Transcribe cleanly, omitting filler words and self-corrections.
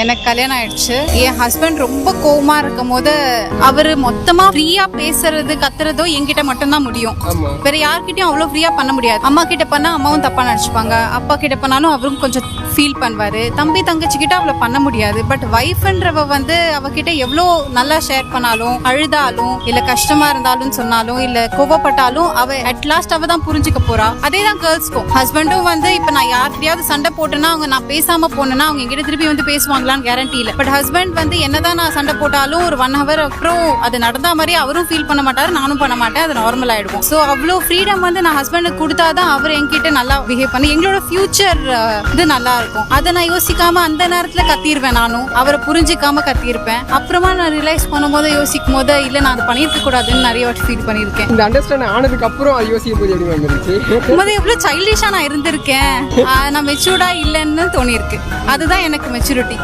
எனக்கு கல்யாணம் ஆயிடுச்சு. என் ஹஸ்பண்ட் ரொம்ப கோவமா இருக்கும் போது அவரு மொத்தமா ஃப்ரீயா பேசுறது கத்துறதோ என்கிட்ட மட்டும்தான் முடியும். வேற யார்கிட்டயும் அவ்வளவு ஃப்ரீயா பண்ண முடியாது. அம்மா கிட்ட பண்ணா அம்மாவும் தப்பா நினைச்சுப்பாங்க, அப்பா கிட்ட பண்ணாலும் அவரும் கொஞ்சம் ஃபீல் பண்ணுவாரு. தம்பி தங்கச்சி கிட்ட அவ்வளவு பண்ண முடியாது. பட் வைஃப்ன்றவ அவகிட்ட எவ்வளவு நல்லா ஷேர் பண்ணாலும், அழுதாலும் இல்ல கஷ்டமா இருந்தாலும் சொன்னாலும் இல்ல கோவப்பட்டாலும் அவ அட் லாஸ்ட் அவ தான் புரிஞ்சுக்க போறா. அதேதான் கேர்ள்ஸ்க்கும். ஹஸ்பண்டும் இப்ப நான் யார்கிட்டயாவது சண்டை போட்டேன்னா அவங்க நான் பேசாம போனேன்னா அவங்க எங்கிட்ட திருப்பி பேசுவாங்களான்னு கேரண்டி இல்ல. பட் ஹஸ்பண்ட் என்னதான் நான் சண்டை போட்டாலும் ஒரு 1 hour அப்புறம் அது நடந்தா மாதிரி அவரும் ஃபீல் பண்ண மாட்டாரு, நானும் பண்ண மாட்டேன். அது நார்மல் ஆயிடும். சோ அவ்வளவு ஃப்ரீடம் நான் ஹஸ்பண்டுக்கு கொடுத்தாதான் அவர் என்கிட்ட நல்லா பிஹேவ் பண்ணி எங்களோட ஃபியூச்சர் இது நல்லா இருக்கும். அதை நான் யோசிக்காம அந்த நேரத்துல கத்திருவேன். நானும் அவரை புரிஞ்சிக்காம கத்திருப்பேன். அப்புறமா நான் ரியலைஸ் பண்ணும்போது யோசிக்கும் போது இல்ல நான் அதை பண்ணிருக்க கூடாதுன்னு நிறைய வாட்டி ஃபீல் பண்ணிருக்கேன். இந்த அண்டர்ஸ்டாண்ட் ஆனதுக்கு அப்புறம் அது யோசிக்கும் போது எப்படி வந்துருச்சு? எவ்வளவு சைல்டிஷா நான் இருந்திருக்கேன், நான் மெச்சூர்டா இல்லைன்னு தோணிருக்கு. அதுதான் எனக்கு மெச்சூரிட்டி.